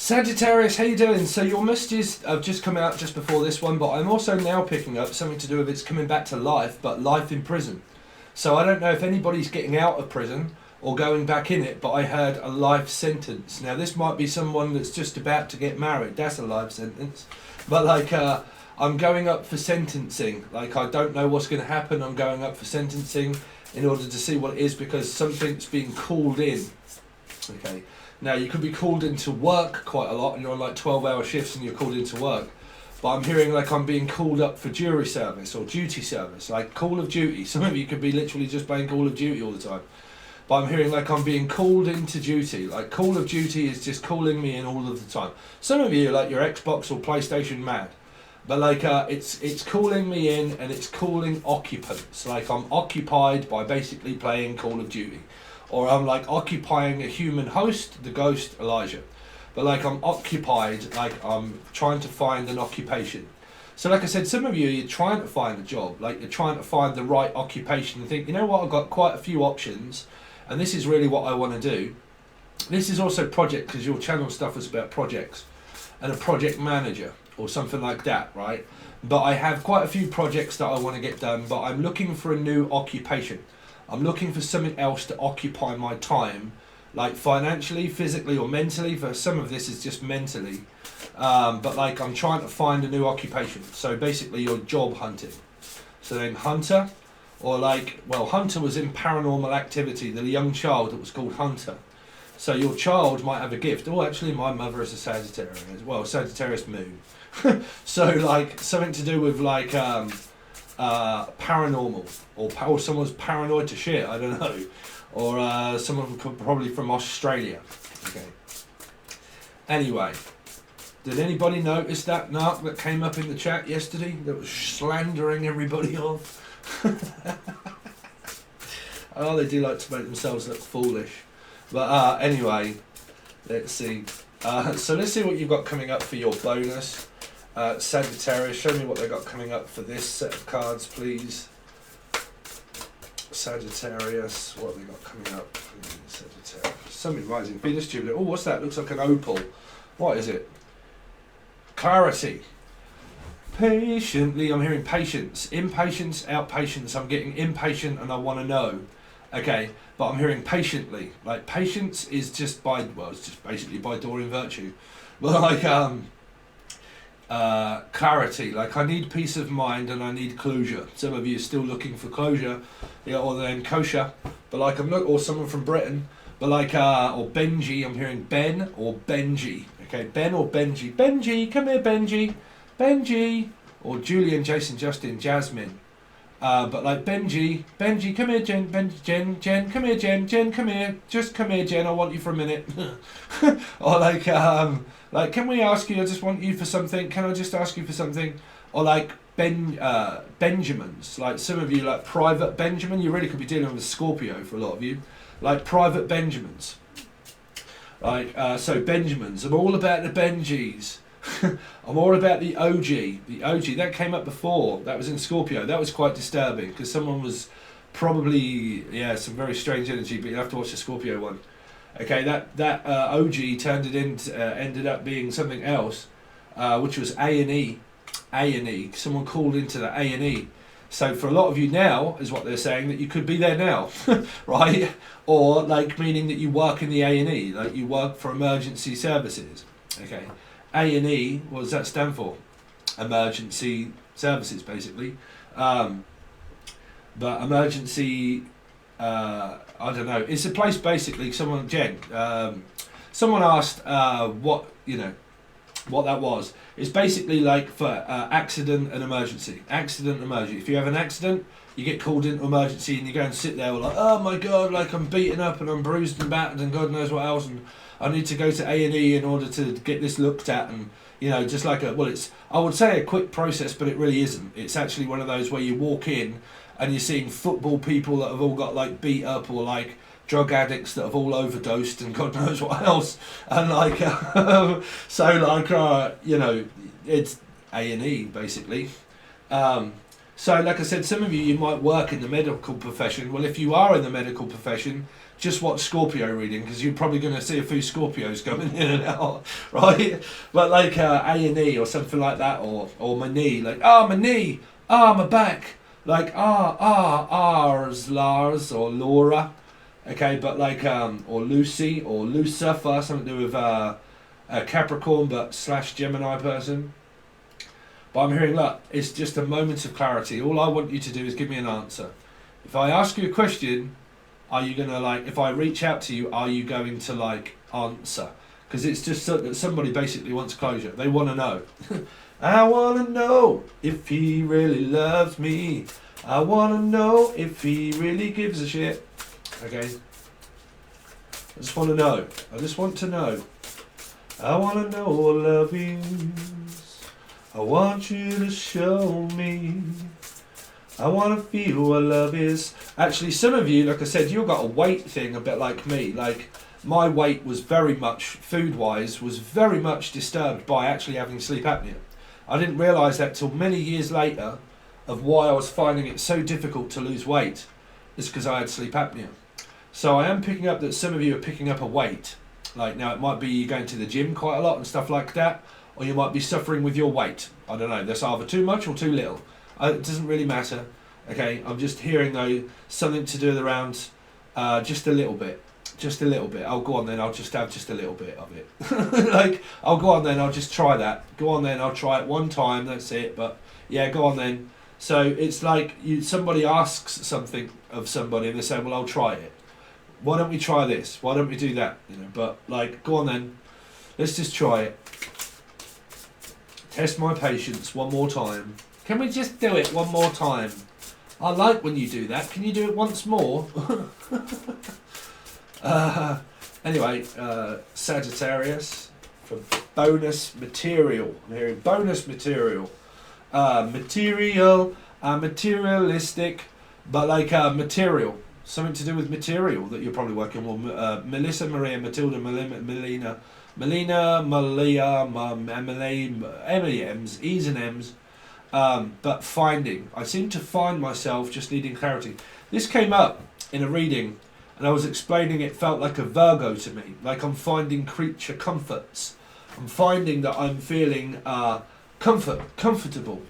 Sagittarius, how you doing? So your messages have just come out just before this one, but I'm also now picking up something to do with it's coming back to life, but life in prison. So I don't know if anybody's getting out of prison or going back in it, but I heard a life sentence. Now this might be someone that's just about to get married. That's a life sentence. But like I'm going up for sentencing. Like I don't know what's going to happen. I'm going up for sentencing in order to see what it is because something's being called in. Okay. Now, you could be called into work quite a lot, and you're on like 12-hour shifts and you're called into work. But I'm hearing like I'm being called up for jury service or duty service, like Call of Duty. Some of you could be literally just playing Call of Duty all the time. But I'm hearing like I'm being called into duty. Like Call of Duty is just calling me in all of the time. Some of you, like your Xbox or PlayStation mad. But like it's calling me in and it's calling occupants. Like I'm occupied by basically playing Call of Duty. Or I'm like occupying a human host, the ghost Elijah. But like I'm occupied, like I'm trying to find an occupation. So like I said, some of you, you're trying to find a job, like you're trying to find the right occupation and think, you know what, I've got quite a few options and this is really what I want to do. This is also project, because your channel stuff is about projects and a project manager or something like that, right? But I have quite a few projects that I want to get done, but I'm looking for a new occupation. I'm looking for something else to occupy my time, like financially, physically or mentally. For some of this is just mentally. But like I'm trying to find a new occupation. So basically you're job hunting. So then Hunter, or like, well, Hunter was in Paranormal Activity, the young child that was called Hunter. So your child might have a gift. Oh, actually my mother is a Sagittarius, well, Sagittarius moon. So like something to do with like, paranormal or someone's paranoid to shit, I don't know, or someone probably from Australia. Okay, anyway, did anybody notice that narc that came up in the chat yesterday that was slandering everybody off? Oh, they do like to make themselves look foolish. But anyway, let's see. So let's see what you've got coming up for your bonus. Sagittarius, show me what they got coming up for this set of cards, please. Sagittarius, what have they got coming up? Sagittarius. Somebody rising Venus Jupiter. Oh, what's that? Looks like an opal. What is it? Clarity. Patiently, I'm hearing patience. Impatience, outpatience. I'm getting impatient and I want to know. Okay, but I'm hearing patiently. Like patience is just by, well, it's just basically by Doreen Virtue. But like, clarity, like I need peace of mind and I need closure. Some of you are still looking for closure, yeah, or then kosher, but like I'm not, or someone from Britain, but like or Benji, I'm hearing Ben or Benji. Okay, Ben or Benji. Benji, come here, Benji. Benji, or Julian, Jason, Justin, Jasmine. But like Benji, come here, Jen, Jen, come here, Jen, come here, just come here, Jen, I want you for a minute. Or like, can we ask you, I just want you for something, can I just ask you for something? Or like Benjamins, like some of you, like Private Benjamin, you really could be dealing with Scorpio for a lot of you, like Private Benjamins. Like, so Benjamins, I'm all about the Benjis. I'm all about the OG. The OG, that came up before. That was in Scorpio. That was quite disturbing because someone was probably, yeah, some very strange energy, but you'll have to watch the Scorpio one. Okay, that OG turned it into, ended up being something else, which was A&E. A&E. Someone called into the A&E. So for a lot of you now, is what they're saying, that you could be there now, right? Or like meaning that you work in the A&E, like you work for emergency services. Okay. A&E, what does that stand for? Emergency services, basically. But emergency, I don't know. It's a place basically. Someone asked what that was. It's basically like for accident and emergency. Accident, emergency. If you have an accident, you get called into emergency and you go and sit there like, oh my God, like I'm beaten up and I'm bruised and battered and God knows what else, and I need to go to A&E in order to get this looked at, and just like it's, I would say a quick process, but it really isn't. It's actually one of those where you walk in and you're seeing football people that have all got like beat up, or like drug addicts that have all overdosed and God knows what else, and like so like it's A&E basically. So, like I said, some of you might work in the medical profession. Well, if you are in the medical profession, just watch Scorpio reading, because you're probably going to see a few Scorpios coming in and out, right? But like A&E or something like that, or my knee, like, my knee, my back, like, R's, Lars, or Laura, okay, but like, or Lucy, or Lucifer, something to do with a Capricorn, but / Gemini person. But I'm hearing, look, it's just a moment of clarity. All I want you to do is give me an answer. If I ask you a question, are you going to, like, if I reach out to you, are you going to, like, answer? Because it's just so that somebody basically wants closure. They want to know. I want to know if he really loves me. I want to know if he really gives a shit. Okay? I just want to know. I just want to know. I want to know what love is. I want you to show me. I want to feel what love is. Actually, some of you, like I said, you've got a weight thing a bit like me. Like, my weight was very much, food-wise, was very much disturbed by actually having sleep apnea. I didn't realise that till many years later of why I was finding it so difficult to lose weight. It's because I had sleep apnea. So I am picking up that some of you are picking up a weight. Like, now it might be you going to the gym quite a lot and stuff like that, or you might be suffering with your weight. I don't know, that's either too much or too little. It doesn't really matter. Okay, I'm just hearing though something to do around just a little bit. Just a little bit. I'll go on then, I'll just have just a little bit of it. Like, I'll go on then, I'll just try that. Go on then, I'll try it one time, that's it. But yeah, go on then. So it's like somebody asks something of somebody and they say, well, I'll try it. Why don't we try this? Why don't we do that? You know, but like, go on then. Let's just try it. Test my patience one more time. Can we just do it one more time? I like when you do that. Can you do it once more? Anyway, Sagittarius for bonus material. I'm hearing bonus material. Materialistic, but like material. Something to do with material that you're probably working with. Melissa, Maria, Matilda, Melina, Malia, Emily M's, E's and M's. But finding. I seem to find myself just needing clarity. This came up in a reading and I was explaining it felt like a Virgo to me. Like I'm finding creature comforts. I'm finding that I'm feeling comfortable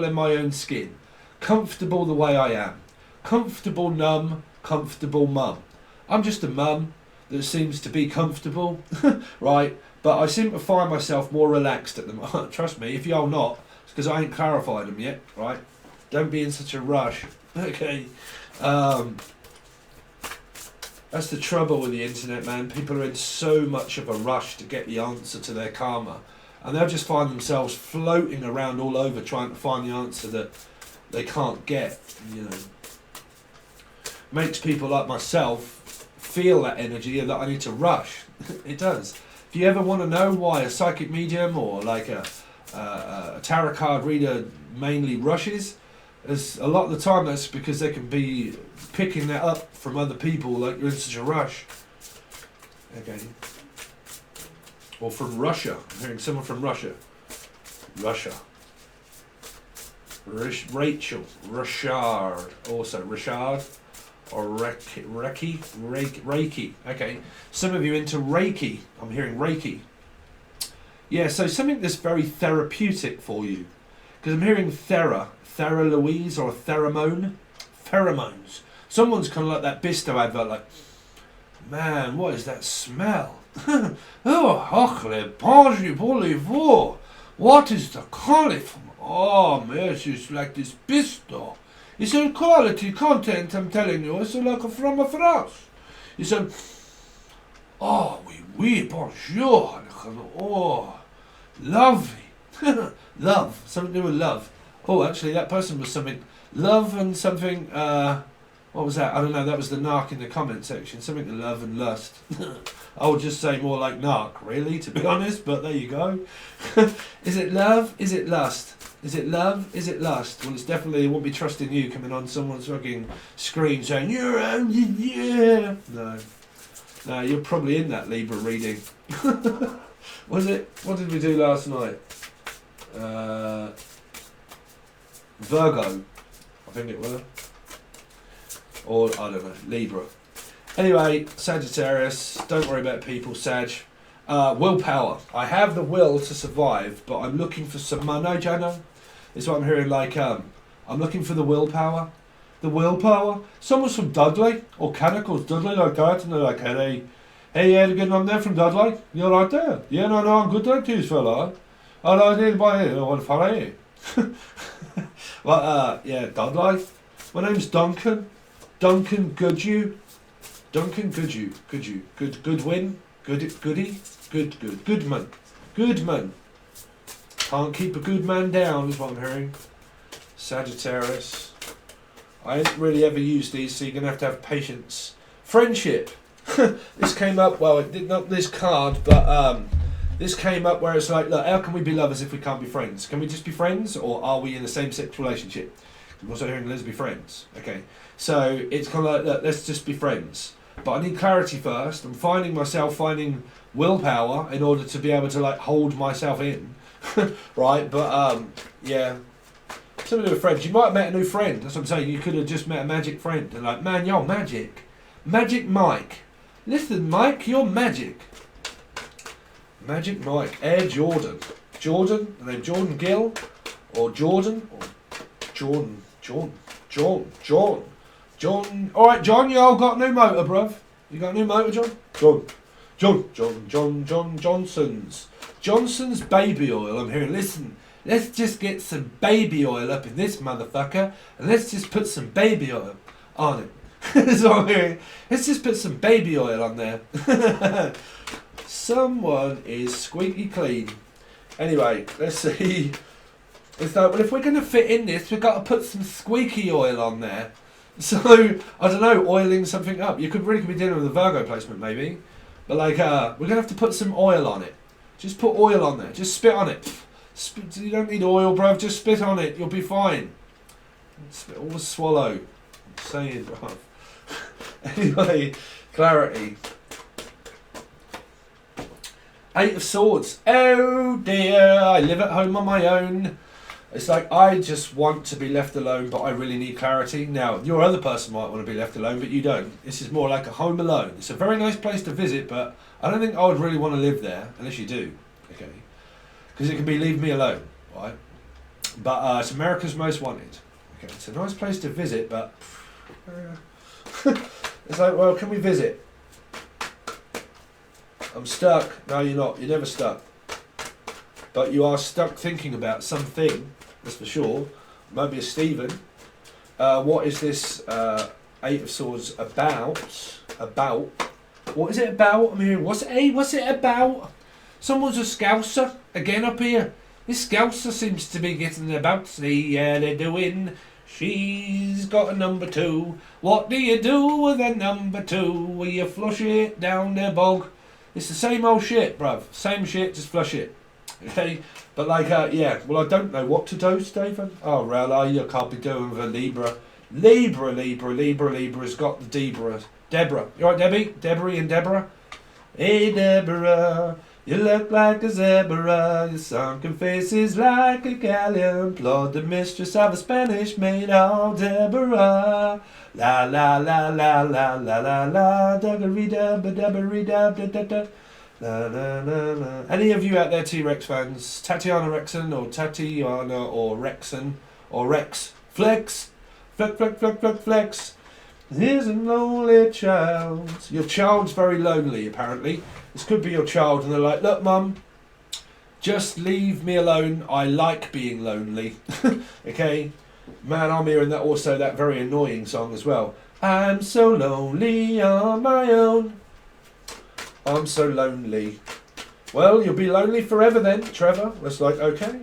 in my own skin. Comfortable the way I am. Comfortable numb, comfortable mum. I'm just a mum that seems to be comfortable, right? But I seem to find myself more relaxed at the moment. Trust me, if you're not, it's because I ain't clarified them yet, right? Don't be in such a rush, okay? That's the trouble with the internet, man. People are in so much of a rush to get the answer to their karma, and they'll just find themselves floating around all over trying to find the answer that they can't get, you know. Makes people like myself feel that energy and that I need to rush. It does. If you ever want to know why a psychic medium or like a tarot card reader mainly rushes, as a lot of the time that's because they can be picking that up from other people, like you're in such a rush. Okay. Or from Russia. I'm hearing someone from Russia. Russia. Rachel. Richard. Also Richard. Or Reiki. Okay. Some of you into Reiki. I'm hearing Reiki. Yeah, so something that's very therapeutic for you. Because I'm hearing Thera Louise, or a pheromone. Pheromones. Someone's kind of like that Bisto advert, like, man, what is that smell? Oh, what is the quality? Oh, man, it's just like this Bisto. It's a quality content, I'm telling you. It's like from a France. It's a, oh, oui, bonjour. Oh, lovely. Love, something to do with love. Oh, actually, that person was something, love and something, what was that? I don't know, that was the narc in the comment section. Something to love and lust. I would just say more like narc, really, to be honest, but there you go. Is it love? Is it lust? Is it love? Is it lust? Well, it's definitely, I won't be trusting you coming on someone's fucking screen saying, you're yeah. No. No, you're probably in that Libra reading. Was it? What did we do last night? Virgo. think it were. Or, I don't know, Libra. Anyway, Sagittarius, don't worry about people, Sag. Willpower. I have the will to survive, but I'm looking for some money, Jano. It's what I'm hearing, like, I'm looking for the willpower. The willpower. Someone's from Dudley, or Canacles, Dudley like that, and they're like, hey, you getting on there from Dudley? You're right there. Yeah, no, I'm good like this fella. Oh, no, I didn't buy it. I want to follow you. Well, yeah, Dudley. My name's Duncan. Duncan Goodyew. Duncan Goodyew. Goodwin. Goodman. Goodman. Can't keep a good man down, is what I'm hearing. Sagittarius. I ain't really ever used these, so you're going to have patience. Friendship. This came up, well, it did not this card, but this came up where it's like, look, how can we be lovers if we can't be friends? Can we just be friends, or are we in the same sex relationship? I'm also hearing let's be friends. Okay, so it's kind of like, look, let's just be friends. But I need clarity first. I'm finding myself finding willpower in order to be able to like hold myself in, right? But yeah, something to do with friends. You might have met a new friend. That's what I'm saying. You could have just met a magic friend and like, man, you're magic, Magic Mike. Listen, Mike, you're magic. Magic Mike. Air Jordan. Jordan, the name Jordan Gill, or Jordan, or John. All right, John, you all got a new motor, bruv. You got a new motor, John? Johnson's baby oil. I'm hearing. Listen, let's just get some baby oil up in this motherfucker, and let's just put some baby oil on it. So I'm hearing. Let's just put some baby oil on there. Someone is squeaky clean. Anyway, let's see. It's like, well, if we're going to fit in this, we've got to put some squeaky oil on there. So, I don't know, oiling something up. You could really be dealing with a Virgo placement, maybe. But, like, we're going to have to put some oil on it. Just put oil on there. Just spit on it. You don't need oil, bruv. Just spit on it. You'll be fine. Spit, always swallow. I'm saying, bruv. Anyway, clarity. Eight of Swords. Oh, dear. I live at home on my own. It's like, I just want to be left alone, but I really need clarity. Now, your other person might want to be left alone, but you don't. This is more like a home alone. It's a very nice place to visit, but I don't think I would really want to live there, unless you do, okay? Because it can be leave me alone, right? But it's America's Most Wanted. Okay, it's a nice place to visit, but it's like, well, can we visit? I'm stuck. No, you're not. You're never stuck. But you are stuck thinking about something. That's for sure. Maybe a Stephen. What is this Eight of Swords about? About? What is it about? I mean, what's it about? Someone's a scouser again up here. This scouser seems to be getting about. See how they're doing. She's got a number 2. What do you do with a number 2? Will you flush it down the bog? It's the same old shit, bruv. Same shit, just flush it. Okay, but like, yeah, well, I don't know what to do, Stephen. Oh, really? You can't be doing with a Libra. Libra's got the Deborah. You alright, Debbie? Deborah and Deborah? Hey, Deborah, you look like a zebra. Your sunken face is like a galleon. Plod the mistress of a Spanish maid. Oh, Deborah. La la la la la la la la. Da-ga-ree-da-ba-da-ba-ree-da-da-da-da. La, la, la, la. Any of you out there T-Rex fans? Tatiana Rexon or Tatiana or Rexon or Rex? Flex. Flex. Here's a lonely child. Your child's very lonely, apparently. This could be your child, and they're like, look, Mum, just leave me alone. I like being lonely. Okay? Man, I'm hearing that also, that very annoying song as well. I'm so lonely on my own. I'm so lonely. Well, you'll be lonely forever then, Trevor. It's like, okay.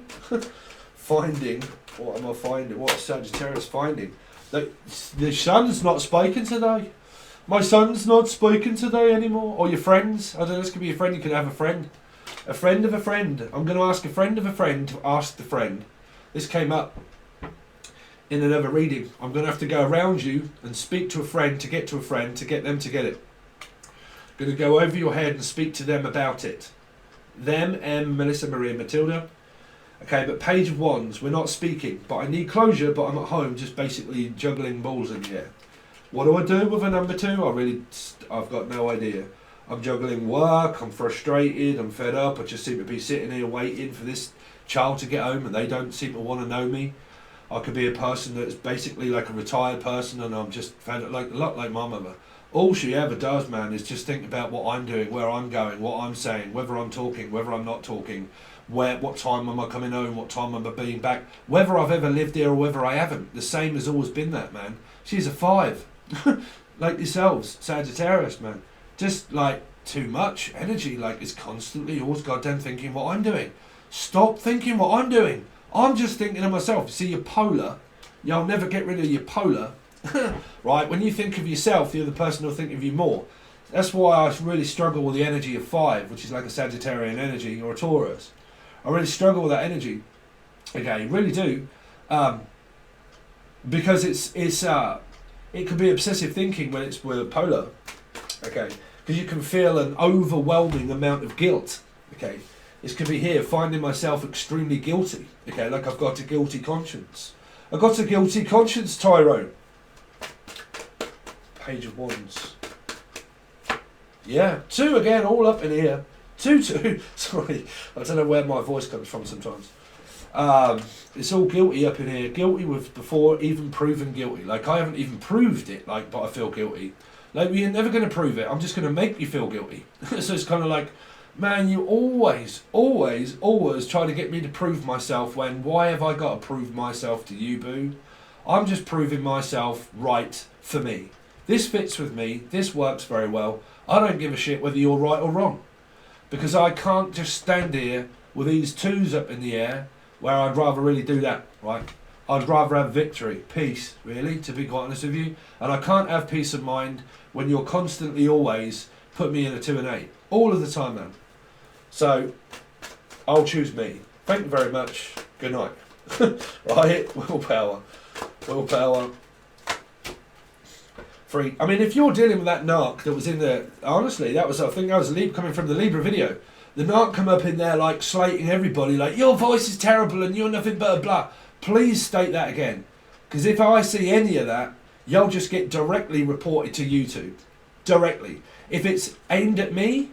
Finding. What am I finding? What Sagittarius finding? The sun's not spoken today. My son's not spoken today anymore. Or your friends. I don't know, this could be a friend. You could have a friend. A friend of a friend. I'm going to ask a friend of a friend to ask the friend. This came up in another reading. I'm going to have to go around you and speak to a friend to get to a friend to get them to get it. Going to go over your head and speak to them about it. Them, Melissa, Maria, Matilda. Okay, but Page of Wands, we're not speaking, but I need closure, but I'm at home just basically juggling balls in the air. What do I do with a number 2? I've got no idea. I'm juggling work, I'm frustrated, I'm fed up, I just seem to be sitting here waiting for this child to get home and they don't seem to want to know me. I could be a person that's basically like a retired person and I'm just fed up, like a lot like my mother. All she ever does, man, is just think about what I'm doing, where I'm going, what I'm saying, whether I'm talking, whether I'm not talking, what time am I coming home, what time am I being back, whether I've ever lived here or whether I haven't. The same has always been that, man. She's a 5. Like yourselves, Sagittarius, man. Just like too much energy, like it's constantly always goddamn thinking what I'm doing. Stop thinking what I'm doing. I'm just thinking of myself. You see, you're polar. You'll never get rid of your polar. Right? When you think of yourself, the other person will think of you more. That's why I really struggle with the energy of 5, which is like a Sagittarian energy or a Taurus. I really struggle with that energy. Okay, really do. Because it can be obsessive thinking when it's with polar. Okay, because you can feel an overwhelming amount of guilt. Okay, this could be here, finding myself extremely guilty. Okay, like I've got a guilty conscience. I've got a guilty conscience, Tyrone. Page of Wands. Yeah, 2 again, all up in here. 2. Sorry, I don't know where my voice comes from sometimes. It's all guilty up in here. Guilty with before even proven guilty. Like I haven't even proved it, like, but I feel guilty. Like you're never going to prove it. I'm just going to make you feel guilty. So it's kind of like, man, you always try to get me to prove myself when, why have I got to prove myself to you, boo? I'm just proving myself right for me. This fits with me. This works very well. I don't give a shit whether you're right or wrong. Because I can't just stand here with these 2s up in the air where I'd rather really do that, right? I'd rather have victory, peace, really, to be quite honest with you. And I can't have peace of mind when you're constantly always put me in a 2 and 8. All of the time, man. So, I'll choose me. Thank you very much. Good night. Right? Willpower. Willpower. 3. I mean, if you're dealing with that narc that was in the... Honestly, I think that was coming from the Libra video. The narc come up in there like slating everybody, like, your voice is terrible and you're nothing but a blah. Please state that again. Because if I see any of that, you'll just get directly reported to YouTube. Directly. If it's aimed at me,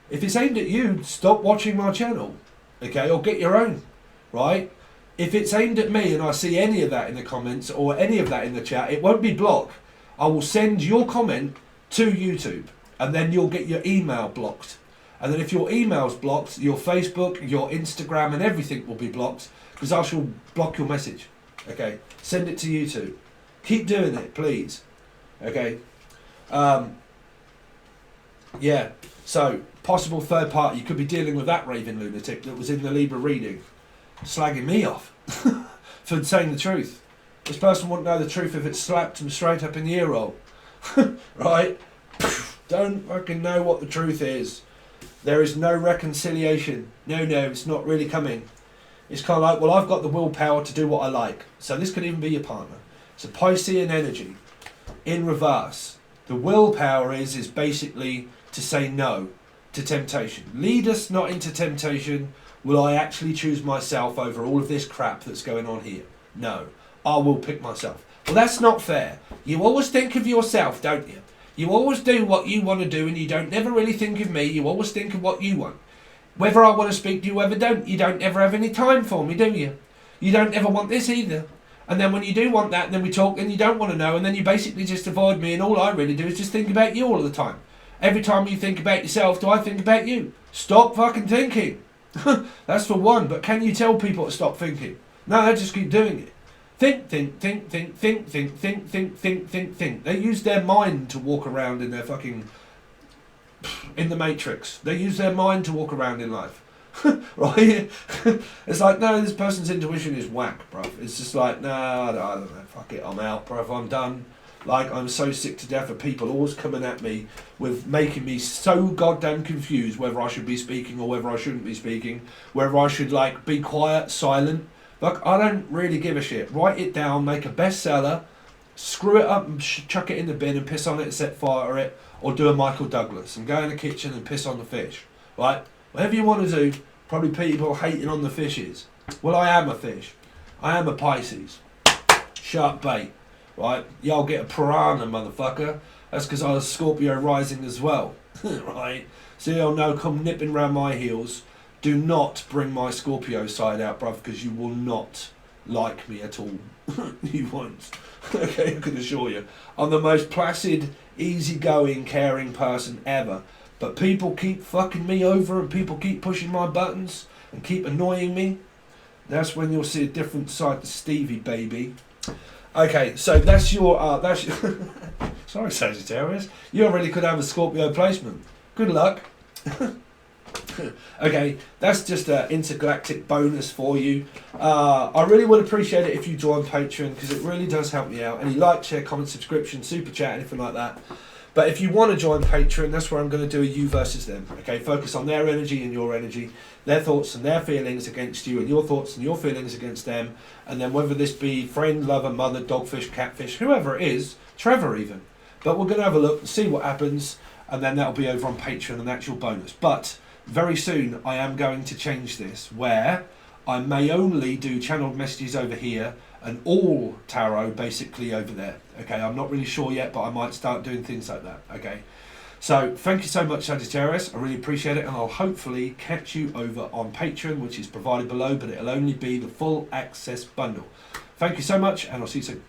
if it's aimed at you, stop watching my channel. Okay, or get your own. Right? If it's aimed at me and I see any of that in the comments or any of that in the chat, it won't be blocked. I will send your comment to YouTube and then you'll get your email blocked. And then if your email's blocked, your Facebook, your Instagram and everything will be blocked because I shall block your message. Okay, send it to YouTube. Keep doing it, please. Okay. Yeah, so possible third party. You could be dealing with that raving lunatic that was in the Libra reading, slagging me off for saying the truth. This person wouldn't know the truth if it slapped him straight up in the ear roll. Right? Don't fucking know what the truth is. There is no reconciliation. No, it's not really coming. It's kind of like, well, I've got the willpower to do what I like. So this could even be your partner. It's a Piscean energy in reverse. The willpower is basically to say no to temptation. Lead us not into temptation. Will I actually choose myself over all of this crap that's going on here? No. I will pick myself. Well, that's not fair. You always think of yourself, don't you? You always do what you want to do and you don't never really think of me. You always think of what you want. Whether I want to speak to you, whether don't. You don't ever have any time for me, do you? You don't ever want this either. And then when you do want that, and then we talk and you don't want to know, and then you basically just avoid me, and all I really do is just think about you all of the time. Every time you think about yourself, do I think about you? Stop fucking thinking. That's for one, but can you tell people to stop thinking? No, they just keep doing it. Think. They use their mind to walk around in their fucking... in the Matrix. They use their mind to walk around in life. Right? It's like, no, this person's intuition is whack, bruv. It's just like, no, I don't know, fuck it, I'm out, bruv, I'm done. Like, I'm so sick to death of people always coming at me with making me so goddamn confused whether I should be speaking or whether I shouldn't be speaking, whether I should, like, be quiet, silent. Like, I don't really give a shit. Write it down, make a bestseller, screw it up and chuck it in the bin and piss on it and set fire to it, or do a Michael Douglas and go in the kitchen and piss on the fish, right? Whatever you want to do, Probably people hating on the fishes. Well, I am a fish. I am a Pisces. Shark bait. Right? Y'all get a piranha, motherfucker. That's because I was Scorpio rising as well. Right? So you'll know, come nipping round my heels. Do not bring my Scorpio side out, bruv, because you will not like me at all. You won't. Okay, I can assure you. I'm the most placid, easygoing, caring person ever. But people keep fucking me over and people keep pushing my buttons and keep annoying me. That's when you'll see a different side to Stevie, baby. Okay, so that's your... Sorry, Sagittarius. You already could have a Scorpio placement. Good luck. Okay, that's just an intergalactic bonus for you. I really would appreciate it if you join Patreon, because it really does help me out. Any like, share, comment, subscription, super chat, anything like that. But if you want to join Patreon, that's where I'm going to do a you versus them. Okay, focus on their energy and your energy, their thoughts and their feelings against you, and your thoughts and your feelings against them. And then whether this be friend, lover, mother, dogfish, catfish, whoever it is, Trevor even. But we're going to have a look and see what happens, and then that'll be over on Patreon, an actual bonus. But very soon I am going to change this, where I may only do channeled messages over here and all tarot basically over there. Okay, I'm not really sure yet, but I might start doing things like that. Okay, so thank you so much, Sagittarius. I really appreciate it, and I'll hopefully catch you over on Patreon, which is provided below, but it'll only be the full access bundle. Thank you so much, and I'll see you soon.